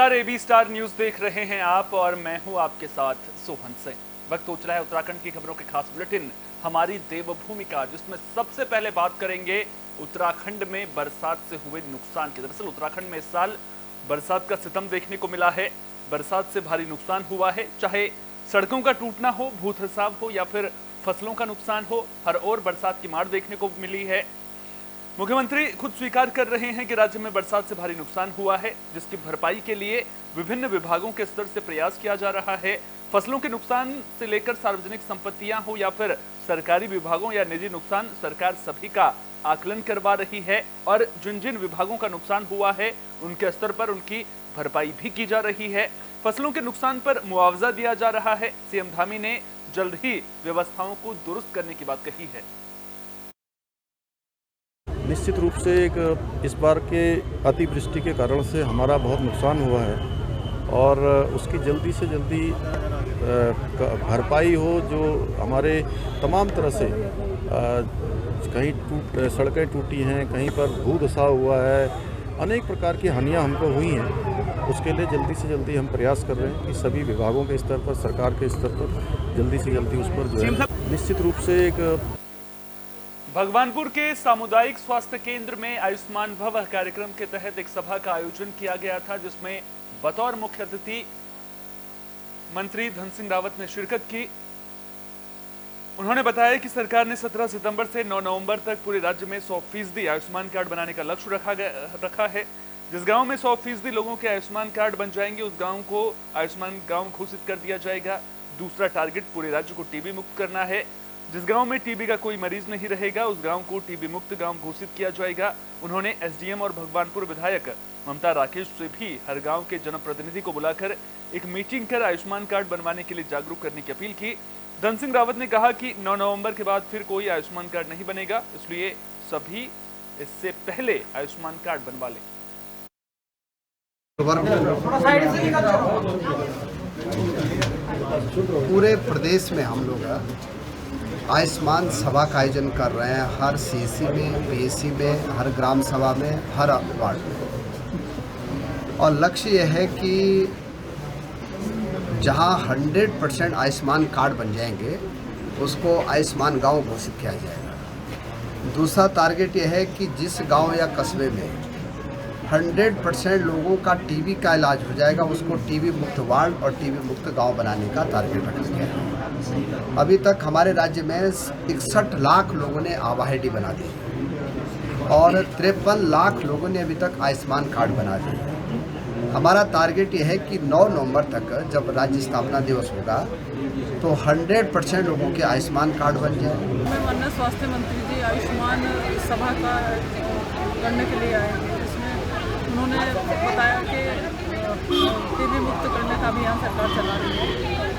नमस्कार, AB star news देख रहे हैं आप और मैं हूं आपके साथ सोहन सिंह। वक्त हो चला है उत्तराखंड की खबरों के खास बुलेटिन हमारी देवभूमि का, जिसमें सबसे पहले बात करेंगे उत्तराखंड में बरसात से हुए नुकसान की। दरअसल उत्तराखंड में इस साल बरसात का सितम देखने को मिला है। बरसात से भारी नुकसान हुआ है, चाहे सड़कों का टूटना हो, भूत खसाव हो या फिर फसलों का नुकसान हो, हर ओर बरसात की मार देखने को मिली है। मुख्यमंत्री खुद स्वीकार कर रहे हैं कि राज्य में बरसात से भारी नुकसान हुआ है, जिसकी भरपाई के लिए विभिन्न विभागों के स्तर से प्रयास किया जा रहा है। फसलों के नुकसान से लेकर सार्वजनिक संपत्तियां हो या फिर सरकारी विभागों या निजी नुकसान, सरकार सभी का आकलन करवा रही है और जिन जिन विभागों का नुकसान हुआ है उनके स्तर पर उनकी भरपाई भी की जा रही है। फसलों के नुकसान पर मुआवजा दिया जा रहा है। सीएम धामी ने जल्द ही व्यवस्थाओं को दुरुस्त करने की बात कही है। निश्चित रूप से इस बार के अतिवृष्टि के कारण से हमारा बहुत नुकसान हुआ है और उसकी जल्दी से जल्दी भरपाई हो, जो हमारे तमाम तरह से कहीं सड़कें टूटी हैं, कहीं पर भू धसाव हुआ है, अनेक प्रकार की हानियां हमको हुई हैं। उसके लिए जल्दी से जल्दी हम प्रयास कर रहे हैं कि सभी विभागों के स्तर पर, सरकार के स्तर पर जल्दी से जल्दी उस पर जो है निश्चित रूप से भगवानपुर के सामुदायिक स्वास्थ्य केंद्र में आयुष्मान भव कार्यक्रम के तहत एक सभा का आयोजन किया गया था, जिसमें बतौर मुख्य अतिथि मंत्री धन सिंह रावत ने शिरकत की। उन्होंने बताया कि सरकार ने 17 सितंबर से 9 नवंबर तक पूरे राज्य में 100% आयुष्मान कार्ड बनाने का लक्ष्य रखा है। जिस गांव में 100% लोगों के आयुष्मान कार्ड बन जाएंगे, उस गांव को आयुष्मान गांव घोषित कर दिया जाएगा। दूसरा टारगेट पूरे राज्य को टीबी मुक्त करना है। जिस गांव में टीबी का कोई मरीज नहीं रहेगा, उस गांव को टीबी मुक्त गांव घोषित किया जाएगा। उन्होंने एसडीएम और भगवानपुर विधायक ममता राकेश से भी हर गांव के जनप्रतिनिधि को बुलाकर एक मीटिंग कर आयुष्मान कार्ड बनवाने के लिए जागरूक करने की अपील की। धन सिंह रावत ने कहा कि 9 नवंबर के बाद फिर कोई आयुष्मान कार्ड नहीं बनेगा, इसलिए सभी इससे पहले आयुष्मान कार्ड बनवा लें। पूरे प्रदेश में हम लोग आयुष्मान सभा का आयोजन कर रहे हैं, हर सीसी में, पीएससी में, हर ग्राम सभा में, हर वार्ड में। और लक्ष्य यह है कि जहां 100% आयुष्मान कार्ड बन जाएंगे, उसको आयुष्मान गांव घोषित किया जाएगा। दूसरा टारगेट यह है कि जिस गांव या कस्बे में 100% लोगों का टीबी का इलाज हो जाएगा, उसको टीबी मुक्त वार्ड और टीबी मुक्त गांव बनाने का टारगेट रखा गया है। अभी तक हमारे राज्य में 61 लाख लोगों ने आवाहिडी बना दी और 53 लाख लोगों ने अभी तक आयुष्मान कार्ड बना दिए। हमारा टारगेट यह है कि 9 नवंबर तक जब राज्य स्थापना दिवस होगा तो 100% लोगों के आयुष्मान कार्ड बन जाए। मैं माननीय स्वास्थ्य मंत्री जी आयुष्मान सभा का करने के लिए आए हैं, जिसमें उन्होंने बताया कि टीबी मुक्त करने का अभियान सरकार चला रही है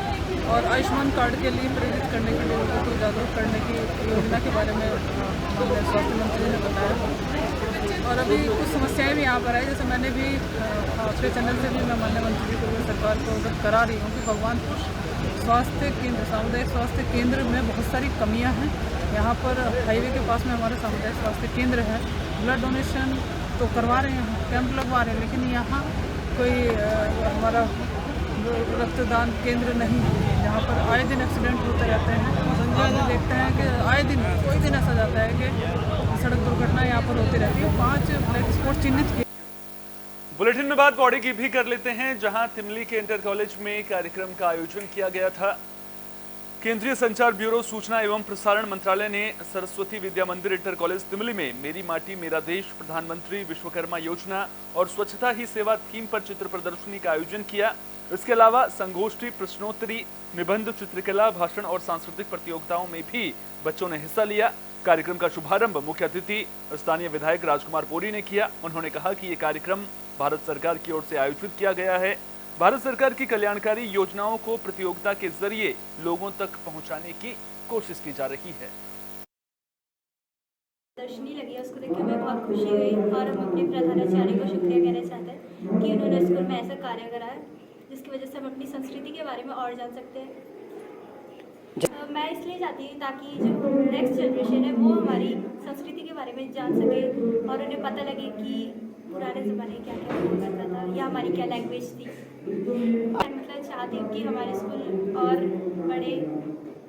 और आयुष्मान कार्ड के लिए प्रेरित करने के लिए लोगों को जागरूक करने की योजना के बारे में माननीय स्वास्थ्य मंत्री ने बताया। और अभी कुछ समस्याएं भी यहाँ पर है, जैसे मैंने भी अपने चैनल से भी मैं माननीय मंत्री को सरकार को अवगत करा रही हूँ कि भगवानपुर स्वास्थ्य केंद्र, सामुदायिक स्वास्थ्य केंद्र में बहुत सारी कमियाँ हैं। यहाँ पर हाईवे के पास में हमारा सामुदायिक स्वास्थ्य केंद्र है। ब्लड डोनेशन तो करवा रहे हैं, कैंप लगवा रहे हैं, लेकिन यहाँ कोई हमारा रक्तदान केंद्र नहीं है, जहाँ पर आए दिन एक्सीडेंट होते रहते हैं। आप देखते हैं कि आए दिन कोई दिन ऐसा जाता है कि सड़क दुर्घटना यहाँ पर होती रहती है। 5 ब्लैक स्पॉट चिन्हित किए। बुलेटिन में बात बॉडी की भी कर लेते हैं, जहां तिमली के इंटर कॉलेज में कार्यक्रम का आयोजन किया गया था। केंद्रीय संचार ब्यूरो, सूचना एवं प्रसारण मंत्रालय ने सरस्वती विद्या मंदिर इंटर कॉलेज तिमली में मेरी माटी मेरा देश, प्रधानमंत्री विश्वकर्मा योजना और स्वच्छता ही सेवा थीम पर चित्र प्रदर्शनी का आयोजन किया। इसके अलावा संगोष्ठी, प्रश्नोत्तरी, निबंध, चित्रकला, भाषण और सांस्कृतिक प्रतियोगिताओं में भी बच्चों ने हिस्सा लिया। कार्यक्रम का शुभारंभ मुख्य अतिथि स्थानीय विधायक राजकुमार पोरी ने किया। उन्होंने कहा कि ये कार्यक्रम भारत सरकार की ओर से आयोजित किया गया है। भारत सरकार की कल्याणकारी योजनाओं को प्रतियोगिता के जरिए लोगों तक पहुंचाने की कोशिश की जा रही है। प्रदर्शनी लगी है, उसको देख के हमें बहुत खुशी हुई और हम अपने प्रधानाचार्य को शुक्रिया कहना चाहते हैं कि उन्होंने स्कूल में ऐसा कार्य करा है जिसकी वजह से हम अपनी संस्कृति के बारे में और जान सकते हैं। मैं इसलिए चाहती हूँ ताकि जो नेक्स्ट जनरेशन है वो हमारी संस्कृति के बारे में जान सके और उन्हें पता लगे कि पुराने ज़माने क्या क्या हुआ करता था या हमारी क्या लैंग्वेज थी। मैं मतलब चाहती हूँ कि हमारे स्कूल और बड़े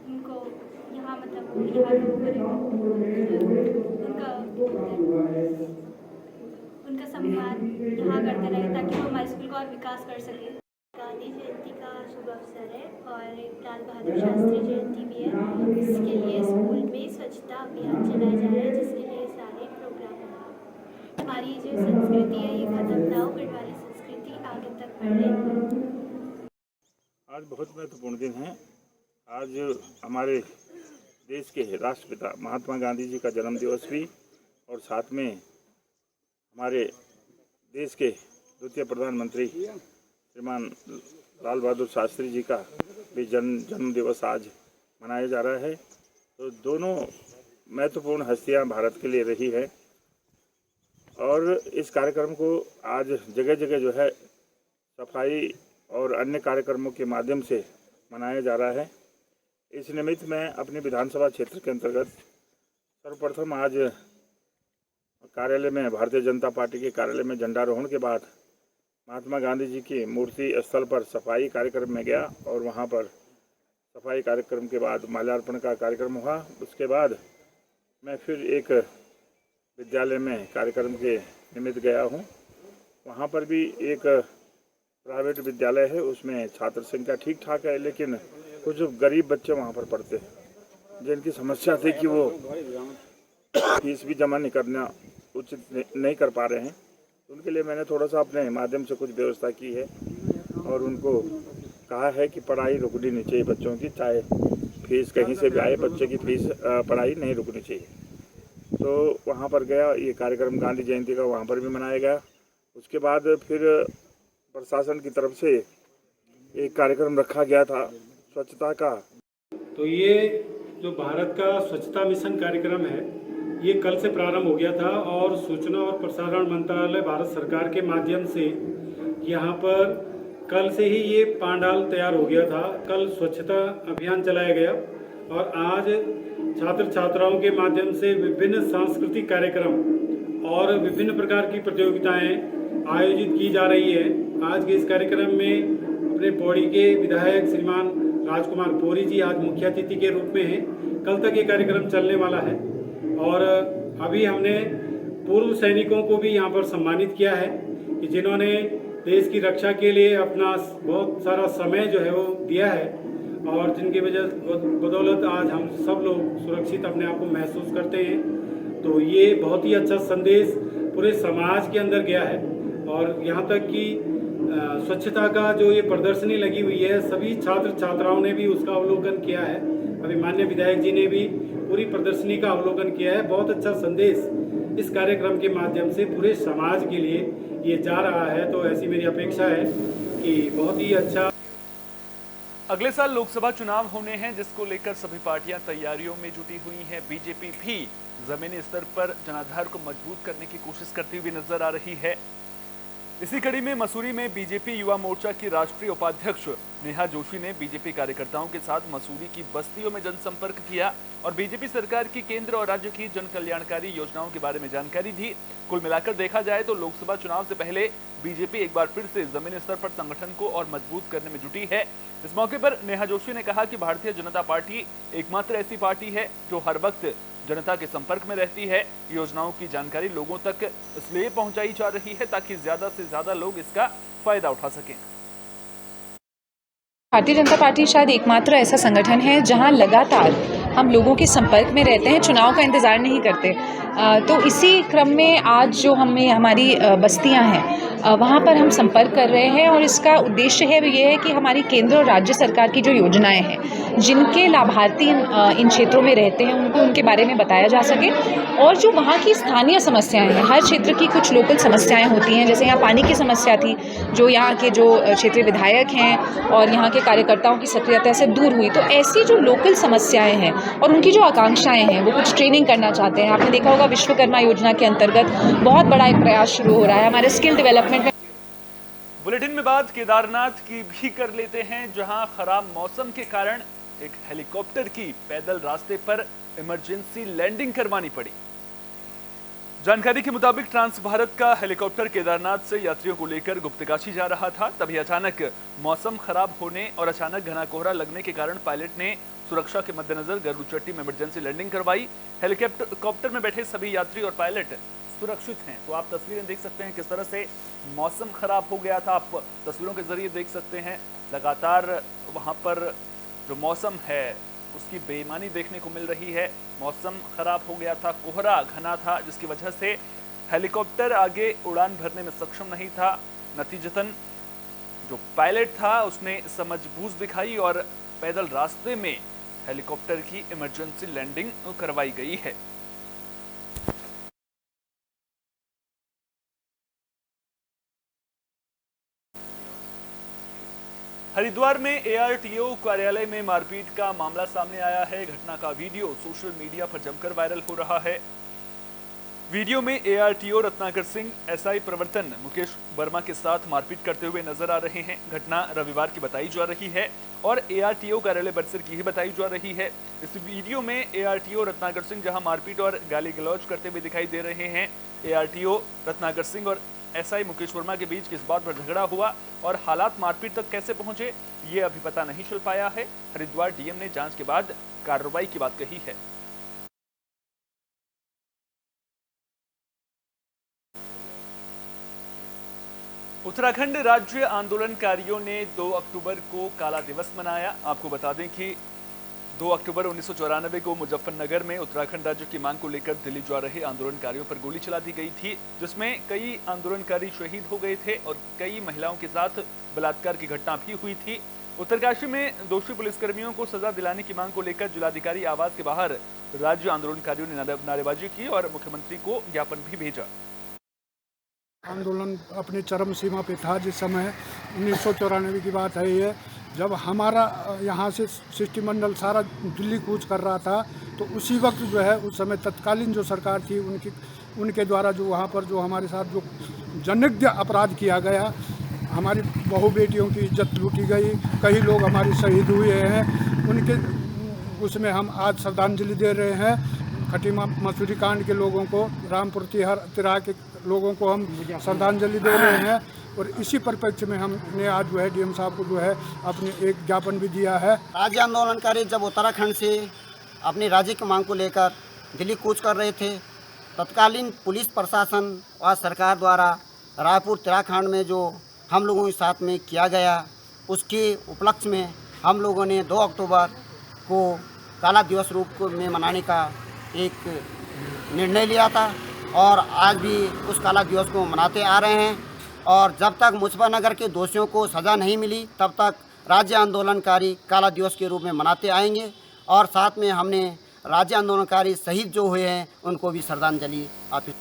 उनको यहाँ मतलब यहाँ लोगों करें उनका सम्मान यहाँ करते रहे ताकि वो हमारे स्कूल का और विकास कर सकें। गांधी जयंती का शुभ अवसर है और एक लाल बहादुर शास्त्री जयंती भी है, इसके लिए स्कूल में स्वच्छता अभियान चलाया जा रहा है जिसके लिए सारे प्रोग्राम होंगे। हमारी जो संस्कृति है ये खत्म ना हो, गढ़वाली संस्कृति आगे तक बढ़े। आज बहुत महत्वपूर्ण दिन है। आज हमारे देश के राष्ट्रपिता महात्मा गांधी जी का जन्म दिवस भी और साथ में हमारे देश के द्वितीय प्रधानमंत्री श्रीमान लाल बहादुर शास्त्री जी का भी जन्म दिवस आज मनाया जा रहा है। तो दोनों महत्वपूर्ण हस्तियां भारत के लिए रही है और इस कार्यक्रम को आज जगह जगह जो है सफाई और अन्य कार्यक्रमों के माध्यम से मनाया जा रहा है। इस निमित्त मैं अपने विधानसभा क्षेत्र के अंतर्गत सर्वप्रथम आज कार्यालय में भारतीय जनता पार्टी के कार्यालय में झंडारोहण के बाद महात्मा गांधी जी की मूर्ति स्थल पर सफाई कार्यक्रम में गया और वहां पर सफाई कार्यक्रम के बाद माल्यार्पण का कार्यक्रम हुआ। उसके बाद मैं फिर एक विद्यालय में कार्यक्रम के निमित्त गया हूं। वहां पर भी एक प्राइवेट विद्यालय है, उसमें छात्र संख्या ठीक ठाक है, लेकिन कुछ गरीब बच्चे वहां पर पढ़ते हैं जिनकी समस्या थी कि वो फीस भी जमा नहीं करना उचित नहीं कर पा रहे हैं। उनके लिए मैंने थोड़ा सा अपने माध्यम से कुछ व्यवस्था की है और उनको कहा है कि पढ़ाई रुकनी नहीं चाहिए बच्चों की, चाहे फीस कहीं से भी आए, बच्चे की फीस पढ़ाई नहीं रुकनी चाहिए। तो वहाँ पर गया, ये कार्यक्रम गांधी जयंती का वहाँ पर भी मनाया गया। उसके बाद फिर प्रशासन की तरफ से एक कार्यक्रम रखा गया था स्वच्छता का। तो ये जो भारत का स्वच्छता मिशन कार्यक्रम है ये कल से प्रारंभ हो गया था और सूचना और प्रसारण मंत्रालय भारत सरकार के माध्यम से यहाँ पर कल से ही ये पांडाल तैयार हो गया था। कल स्वच्छता अभियान चलाया गया और आज छात्र छात्राओं के माध्यम से विभिन्न सांस्कृतिक कार्यक्रम और विभिन्न प्रकार की प्रतियोगिताएं आयोजित की जा रही है। आज के इस कार्यक्रम में अपने पौड़ी के विधायक श्रीमान राजकुमार पौरी जी आज मुख्य अतिथि के रूप में हैं। कल तक ये कार्यक्रम चलने वाला है और अभी हमने पूर्व सैनिकों को भी यहाँ पर सम्मानित किया है कि जिन्होंने देश की रक्षा के लिए अपना बहुत सारा समय जो है वो दिया है और जिनकी बदौलत आज हम सब लोग सुरक्षित अपने आप को महसूस करते हैं। तो ये बहुत ही अच्छा संदेश पूरे समाज के अंदर गया है और यहाँ तक कि स्वच्छता का जो ये प्रदर्शनी लगी हुई है सभी छात्र छात्राओं ने भी उसका अवलोकन किया है। अभी माननीय विधायक जी ने भी पूरी प्रदर्शनी का अवलोकन किया है। बहुत अच्छा संदेश इस कार्यक्रम के माध्यम से पूरे समाज के लिए ये जा रहा है। तो ऐसी मेरी अपेक्षा है कि बहुत ही अच्छा। अगले साल लोकसभा चुनाव होने हैं जिसको लेकर सभी पार्टियां तैयारियों में जुटी हुई हैं। बीजेपी भी जमीनी स्तर पर जनाधार को मजबूत करने की कोशिश करती हुई नजर आ रही है। इसी कड़ी में मसूरी में बीजेपी युवा मोर्चा की राष्ट्रीय उपाध्यक्ष नेहा जोशी ने बीजेपी कार्यकर्ताओं के साथ मसूरी की बस्तियों में जनसंपर्क किया और बीजेपी सरकार की केंद्र और राज्य की जन कल्याणकारी योजनाओं के बारे में जानकारी दी। कुल मिलाकर देखा जाए तो लोकसभा चुनाव से पहले बीजेपी एक बार फिर से जमीनी स्तर पर संगठन को और मजबूत करने में जुटी है। इस मौके पर नेहा जोशी ने कहा कि भारतीय जनता पार्टी एकमात्र ऐसी पार्टी है जो हर वक्त जनता के संपर्क में रहती है। योजनाओं की जानकारी लोगों तक इसलिए पहुंचाई जा रही है ताकि ज्यादा से ज्यादा लोग इसका फायदा उठा सकें। भारतीय जनता पार्टी शायद एकमात्र ऐसा संगठन है जहां लगातार हम लोगों के संपर्क में रहते हैं, चुनाव का इंतज़ार नहीं करते। तो इसी क्रम में आज जो हमारी बस्तियां हैं वहाँ पर हम संपर्क कर रहे हैं और इसका उद्देश्य है ये है कि हमारी केंद्र और राज्य सरकार की जो योजनाएं हैं जिनके लाभार्थी इन क्षेत्रों में रहते हैं उनको उनके बारे में बताया जा सके और जो वहाँ की स्थानीय समस्याएं हैं, हर क्षेत्र की कुछ लोकल समस्याएं होती हैं। जैसे यहाँ पानी की समस्या थी जो यहाँ के जो क्षेत्रीय विधायक हैं और यहाँ के कार्यकर्ताओं की सक्रियता से दूर हुई। तो ऐसी जो लोकल समस्याएं हैं और उनकी जो आकांक्षाएं हैं वो कुछ ट्रेनिंग करना चाहते हैं। आपने देखा होगा विश्वकर्मा योजना के अंतर्गत बहुत बड़ा एक प्रयास शुरू हो रहा है हमारे स्किल डेवलपमेंट में। बुलेटिन में बात केदारनाथ की भी कर लेते हैं जहां खराब मौसम के कारण एक हेलीकॉप्टर की पैदल रास्ते पर इमरजेंसी लैंडिंग करवानी पड़ी। जानकारी के मुताबिक ट्रांस भारत का हेलीकॉप्टर केदारनाथ से यात्रियों को लेकर गुप्तकाशी जा रहा था। तभी अचानक मौसम खराब होने और अचानक घना कोहरा लगने के कारण पायलट ने सुरक्षा के मद्देनजर गरुड़चट्टी में इमरजेंसी लैंडिंग करवाई। हेलीकॉप्टर में बैठे सभी यात्री और पायलट सुरक्षित हैं। तो आप तस्वीरें देख सकते हैं किस तरह से मौसम खराब हो गया था। आप तस्वीरों के जरिए देख सकते हैं लगातार वहां पर जो मौसम है उसकी बेईमानी देखने को मिल रही है। मौसम खराब हो गया था, कोहरा घना था, जिसकी वजह से हेलीकॉप्टर आगे उड़ान भरने में सक्षम नहीं था। नतीजतन जो पायलट था उसने समझबूझ दिखाई और पैदल रास्ते में हेलीकॉप्टर की इमरजेंसी लैंडिंग करवाई गई है। हरिद्वार में ARTO कार्यालय में मारपीट का मामला सामने आया है। घटना का वीडियो सोशल मीडिया पर जमकर वायरल हो रहा है। वीडियो में ARTO रत्नाकर सिंह SI प्रवर्तन मुकेश वर्मा के साथ मारपीट करते हुए नजर आ रहे हैं। घटना रविवार की बताई जा रही है और ARTO कार्यालय परिसर की ही बताई जा रही है। इस वीडियो में ARTO रत्नाकर सिंह जहां मारपीट और गाली गलौज करते हुए दिखाई दे रहे हैं। ARTO रत्नाकर सिंह और SI मुकेश वर्मा के बीच किस बात पर झगड़ा हुआ और हालात मारपीट तक कैसे पहुंचे, ये अभी पता नहीं चल पाया है। हरिद्वार DM ने जांच के बाद कार्रवाई की बात कही है। उत्तराखंड राज्य आंदोलनकारियों ने 2 अक्टूबर को काला दिवस मनाया। आपको बता दें कि 2 अक्टूबर 1994 को मुजफ्फरनगर में उत्तराखंड राज्य की मांग को लेकर दिल्ली जा रहे आंदोलनकारियों पर गोली चला दी गई थी, जिसमें कई आंदोलनकारी शहीद हो गए थे और कई महिलाओं के साथ बलात्कार की घटना भी हुई थी। उत्तरकाशी में दोषी पुलिसकर्मियों को सजा दिलाने की मांग को लेकर जिलाधिकारी आवास के बाहर राज्य आंदोलनकारियों ने नारेबाजी की और मुख्यमंत्री को ज्ञापन भी भेजा। आंदोलन अपनी चरम सीमा पे था। जिस समय 1994 की बात है ये, जब हमारा यहाँ से शिष्टमंडल सारा दिल्ली कूच कर रहा था, तो उसी वक्त जो है उस समय तत्कालीन जो सरकार थी उनके द्वारा जो वहाँ पर जो हमारे साथ जो जघन्य अपराध किया गया, हमारी बहू बेटियों की इज्जत लूटी गई, कई लोग हमारे शहीद हुए हैं, उनके उसमें हम आज श्रद्धांजलि दे रहे हैं। खटीमा मसूरी कांड के लोगों को, रामपुर तिराह के लोगों को हम श्रद्धांजलि दे रहे हैं और इसी परिप्रेक्ष्य में हमने आज जो है DM साहब को जो है अपने एक ज्ञापन भी दिया है। राज्य आंदोलनकारी जब उत्तराखंड से अपनी राज्य की मांग को लेकर दिल्ली कूच कर रहे थे, तत्कालीन पुलिस प्रशासन और सरकार द्वारा रायपुर तिराखंड में जो हम लोगों के साथ में किया गया, उसके उपलक्ष्य में हम लोगों ने 2 अक्टूबर को काला दिवस रूप में मनाने का एक निर्णय लिया था और आज भी उस काला दिवस को मनाते आ रहे हैं। और जब तक मुजफ्फरनगर के दोषियों को सज़ा नहीं मिली तब तक राज्य आंदोलनकारी काला दिवस के रूप में मनाते आएंगे और साथ में हमने राज्य आंदोलनकारी शहीद जो हुए हैं उनको भी श्रद्धांजलि अर्पित।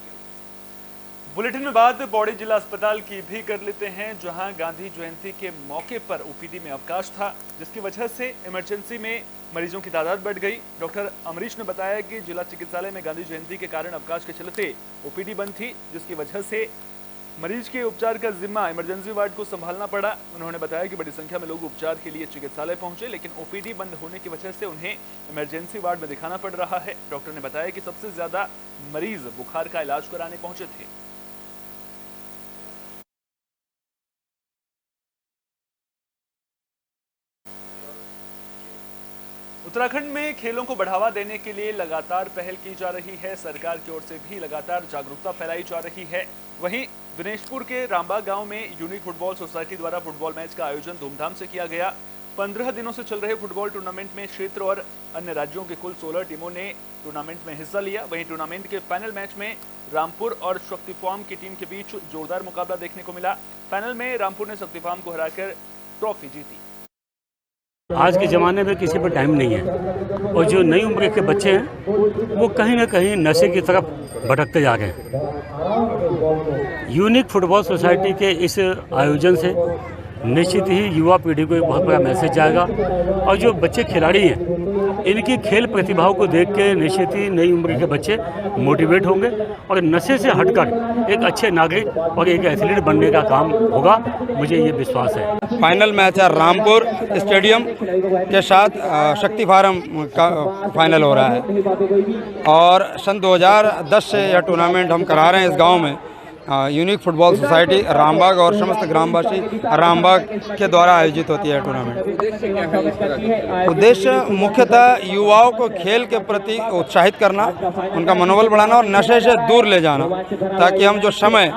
बुलेटिन में बाद बॉडी जिला अस्पताल की भी कर लेते हैं, जहां गांधी जयंती के मौके पर OPD में अवकाश था, जिसकी वजह से इमरजेंसी में मरीजों की तादाद बढ़ गई। डॉक्टर अमरीश ने बताया कि जिला चिकित्सालय में गांधी जयंती के कारण अवकाश के चलते OPD बंद थी, जिसकी वजह से मरीज के उपचार का जिम्मा इमरजेंसी वार्ड को संभालना पड़ा। उन्होंने बताया कि बड़ी संख्या में लोग उपचार के लिए चिकित्सालय पहुंचे, लेकिन OPD बंद होने की वजह से उन्हें इमरजेंसी वार्ड में दिखाना पड़ रहा है। डॉक्टर ने बताया कि सबसे ज्यादा मरीज बुखार का इलाज कराने पहुंचे थे। उत्तराखंड में खेलों को बढ़ावा देने के लिए लगातार पहल की जा रही है। सरकार की ओर से भी लगातार जागरूकता फैलाई जा रही है। वहीं दिनेशपुर के रामबाग गांव में यूनिक फुटबॉल सोसाइटी द्वारा फुटबॉल मैच का आयोजन धूमधाम से किया गया। 15 दिनों से चल रहे फुटबॉल टूर्नामेंट में क्षेत्र और अन्य राज्यों के कुल 16 टीमों ने टूर्नामेंट में हिस्सा लिया। वहीं टूर्नामेंट के फाइनल मैच में रामपुर और शक्ति फार्म की टीम के बीच जोरदार मुकाबला देखने को मिला। फाइनल में रामपुर ने शक्ति फार्म को हराकर ट्रॉफी जीती। आज के ज़माने में किसी पर टाइम नहीं है और जो नई उम्र के बच्चे हैं वो कहीं ना कहीं नशे की तरफ भटकते जा रहे हैं। यूनिक फुटबॉल सोसाइटी के इस आयोजन से निश्चित ही युवा पीढ़ी को एक बहुत बड़ा मैसेज जाएगा और जो बच्चे खिलाड़ी हैं इनकी खेल प्रतिभाओं को देख के निश्चित ही नई उम्र के बच्चे मोटिवेट होंगे और नशे से हटकर एक अच्छे नागरिक और एक एथलीट बनने का काम होगा, मुझे ये विश्वास है। फाइनल मैच है रामपुर स्टेडियम के साथ शक्ति फार्म का फाइनल हो रहा है और सन 2010 से यह टूर्नामेंट हम करा रहे हैं इस गांव में। यूनिक फुटबॉल सोसाइटी रामबाग और समस्त ग्रामवासी रामबाग के द्वारा आयोजित होती है टूर्नामेंट। उद्देश्य मुख्यतः युवाओं को खेल के प्रति उत्साहित करना, उनका मनोबल बढ़ाना और नशे से दूर ले जाना, ताकि हम जो समय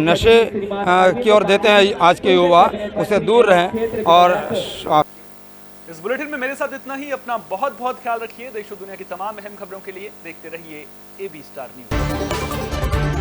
नशे की ओर देते हैं आज के युवा, उससे दूर रहें। और इस बुलेटिन में मेरे साथ इतना ही। अपना बहुत बहुत ख्याल रखिए। देश और दुनिया की तमाम अहम खबरों के लिए देखते रहिए AB स्टार न्यूज।